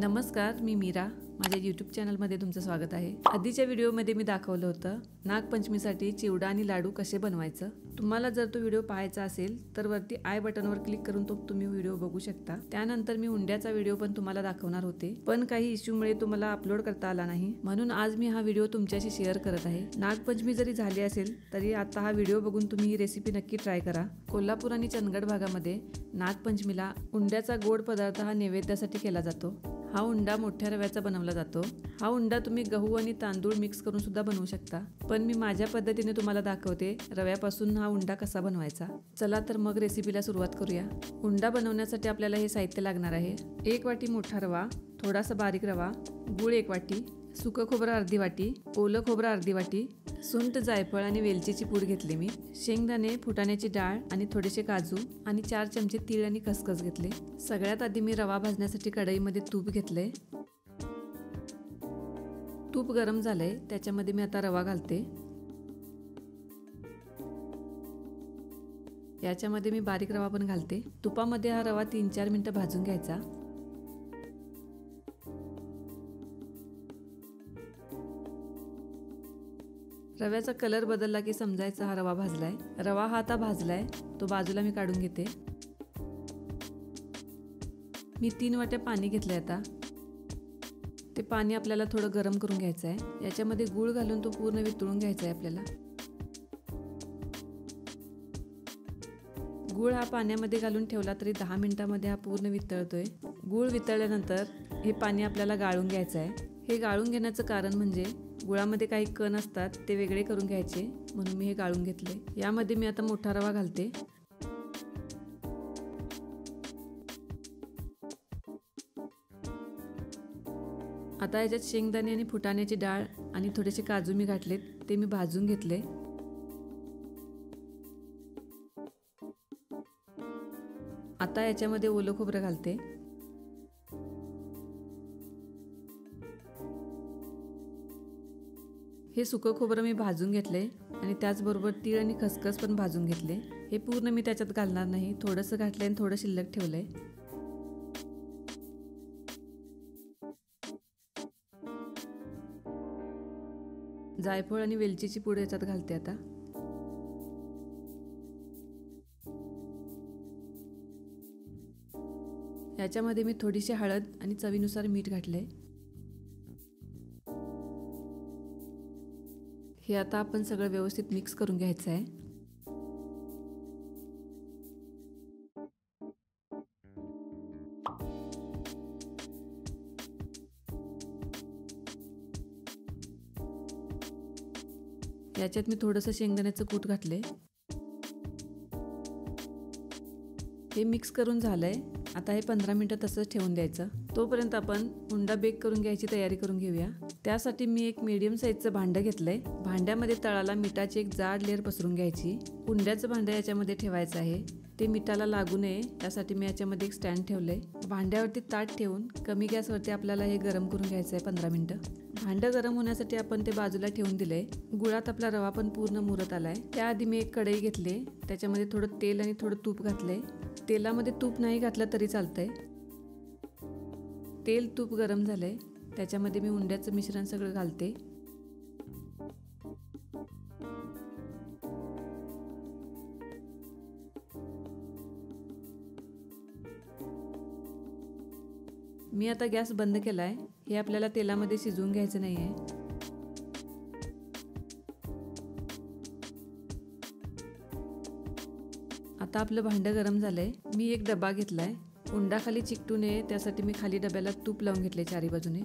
नमस्कार, मी मीरा. माझ्या यूट्यूब चॅनलमध्ये तुमचं स्वागत आहे. आधीच्या व्हिडिओमध्ये मी दाखवलं होतं नागपंचमीसाठी चिवडा आणि लाडू कसे बनवायचं. तुम्हाला जर तो व्हिडिओ पाहायचा असेल तर वरती आय बटनवर क्लिक करून तुम्ही व्हिडिओ बघू शकता. त्यानंतर मी उंड्याचा व्हिडिओ पण तुम्हाला दाखवणार होते, पण काही इश्यूमुळे तुम्हाला अपलोड करता आला नाही, म्हणून आज मी हा व्हिडिओ तुमच्याशी शेअर करत आहे. नागपंचमी जरी झाली असेल तरी आता हा व्हिडिओ बघून तुम्ही ही रेसिपी नक्की ट्राय करा. कोल्हापूर आणि चंदगड भागामध्ये नागपंचमीला उंड्याचा गोड पदार्थ हा नैवेद्यासाठी केला जातो. हा उंडा मोठ्या रव्याचा बनवला जातो. हा उंडा तुम्ही गहू आणि तांदूळ मिक्स करून सुद्धा बनवू शकता, पण मी माझ्या पद्धतीने तुम्हाला दाखवते रव्यापासून हा उंडा कसा बनवायचा. चला तर मग रेसिपीला सुरुवात करूया. उंडा बनवण्यासाठी आपल्याला हे साहित्य लागणार आहे. 1 वाटी मोठा रवा, थोडासा बारीक रवा, गूळ 1 वाटी, सुकं खोबरं अर्धी वाटी, ओलं खोबरं अर्धी वाटी, सुंठ, जायफळ आणि वेलचीची पूड घेतली मी, शेंगदाणे, फुटाण्याची डाळ आणि थोडेसे काजू आणि 4 चमचे तीळ आणि खसखस घेतले. सगळ्यात आधी मी रवा भाजण्यासाठी कढईमध्ये तूप घेतले. तूप गरम झालंय, त्याच्यामध्ये मी आता रवा घालते. याच्यामध्ये मी बारीक रवा पण घालते. तुपामध्ये हा रवा 3-4 मिनिटं भाजून घ्यायचा. रव्याचा कलर बदलला की समजायचा हा रवा भाजलाय. रवा हा आता भाजलाय, तो बाजूला मी काढून घेते. मी 3 वाट्या पाणी घेतलंय. आता ते पाणी आपल्याला थोडं गरम करून घ्यायचं आहे. याच्यामध्ये गूळ घालून तो पूर्ण वितळून घ्यायचा आहे आपल्याला. गूळ हा पाण्यामध्ये घालून ठेवला तरी 10 मिनिटांमध्ये हा पूर्ण वितळतोय. गूळ वितळल्यानंतर हे पाणी आपल्याला गाळून घ्यायचं आहे. हे गाळून घेण्याचं कारण म्हणजे गुळामध्ये काही कण असतात ते वेगळे करून घ्यायचे, म्हणून मी हे गाळून घेतले. यामध्ये मी आता मोठा रवा घालते. आता याच्यात शेंगदाणे आणि फुटाण्याची डाळ आणि थोडेसे काजू मी घातलेत, ते मी भाजून घेतले. आता याच्यामध्ये ओलं खोबरं घालते. हे सुकं खोबरं मी भाजून घेतले आणि त्याचबरोबर तीळ आणि खसखस पण भाजून घेतले. हे पूर्ण मी त्याच्यात घालणार नाही, थोडंसं घातलंय आणि थोडं शिल्लक ठेवलंय. जायफळ आणि वेलचीची पूड याच्यात घालते. आता याच्यामध्ये मी थोडीशी हळद आणि चवीनुसार मीठ घातले. हे आता आपण सगळं व्यवस्थित मिक्स करून घ्यायचं आहे. याच्यात मी थोडंसं शेंगदाण्याचं कूट घातले. हे मिक्स करून झालंय. आता हे 15 मिनिटं तसंच ठेवून द्यायचं. तोपर्यंत आपण उंडा बेक करून घ्यायची तयारी करून घेऊया. त्यासाठी मी एक मीडियम साईजचं भांडं घेतलंय. भांड्यामध्ये तळाला मिठाची एक जाड लेअर पसरून घ्यायची. उंड्याचं भांडं याच्यामध्ये ठेवायचं आहे. ते मिठाला लागू नये यासाठी मी याच्यामध्ये एक स्टँड ठेवलंय. भांड्यावरती ताट ठेवून कमी गॅसवरती आपल्याला हे गरम करून घ्यायचं आहे 15 मिनिटं. भांडं गरम होण्यासाठी आपण ते बाजूला ठेवून दिलंय. गुळात आपला रवा पण पूर्ण मुरत आलाय. त्याआधी मी एक कढई घेतली, त्याच्यामध्ये थोडं तेल आणि थोडं तूप घातलंय. तेलामध्ये तूप नाही घातलं तरी चालतंय. तेल तूप गरम झालंय, त्याच्यामध्ये मी उंड्याचं मिश्रण सगळं घालते. मी आता गॅस बंद केलाय. हे आपल्याला तेलामध्ये शिजवून घ्यायचं नाहीये. आता आपलं भांडं गरम झालंय. मी एक डबा घेतलाय. उंडा खाली चिकटू नये त्यासाठी मी खाली डब्याला तूप लावून घेतले चारी बाजूने.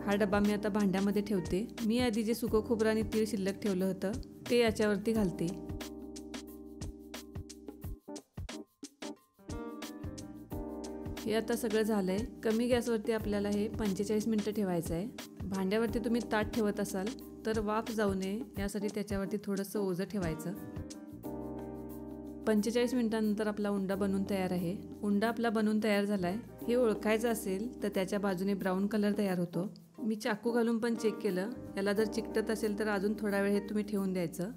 हा डबा मी आता भांड्यामध्ये ठेवते. मी आधी जे सुकं खोबरं आणि तीळ शिल्लक ठेवलं होतं ते याच्यावरती घालते. हे आता सगळं झालंय. कमी गॅसवरती आपल्याला हे 45 मिनिटं ठेवायचं आहे. भांड्यावरती तुम्ही ताट ठेवत असाल तर वाफ जाऊ नये यासाठी त्याच्यावरती थोडंसं ओझं ठेवायचं. 45 मिनिटांनंतर आपला उंडा बनवून तयार आहे. उंडा आपला बनवून तयार झालाय. हे ओळखायचं असेल तर त्याच्या बाजूने ब्राऊन कलर तयार होतो. मी चाकू घालून पण चेक केलं. याला जर चिकटत असेल तर अजून थोडा वेळ हे तुम्ही ठेवून द्यायचं.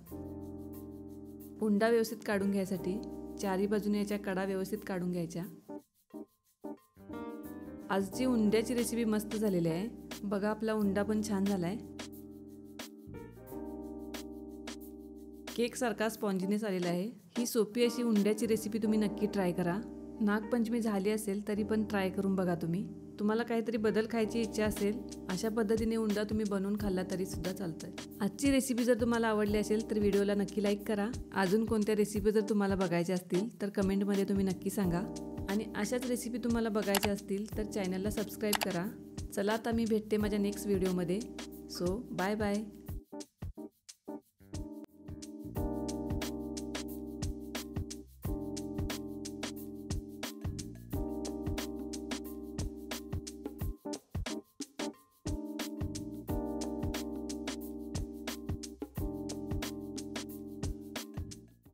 उंडा व्यवस्थित काढून घ्यायसाठी चारी बाजूने याच्या कडा व्यवस्थित काढून घ्यायच्या। आजची उंड्याची रेसिपी मस्त झालेली आहे। बघा आपला उंडा पण छान झालाय। केक सारखा स्पॉन्जीनेस आलेला आहे। ही सोपी अशी उंड्याची रेसिपी तुम्ही नक्की ट्राय करा। नागपंचमी झाली असेल तरी पण ट्राय करून बघा तुम्ही। तुम्हाला काहीतरी बदल खायची इच्छा असेल अशा पद्धतीने उंडा तुम्ही बनवून खाल्ला तरी सुद्धा चालतंय। आजची रेसिपी जर तुम्हाला आवडली असेल तर व्हिडिओला नक्की लाईक करा। अजून कोणत्या रेसिपी जर तुम्हाला बघायच्या असतील तर कमेंटमध्ये तुम्ही नक्की सांगा। आणि अशाच रेसिपी तुम्हाला बघायच्या असतील तर चॅनलला सबस्क्राईब करा। चला आता मी भेटते माझ्या नेक्स्ट व्हिडिओमध्ये। So bye bye.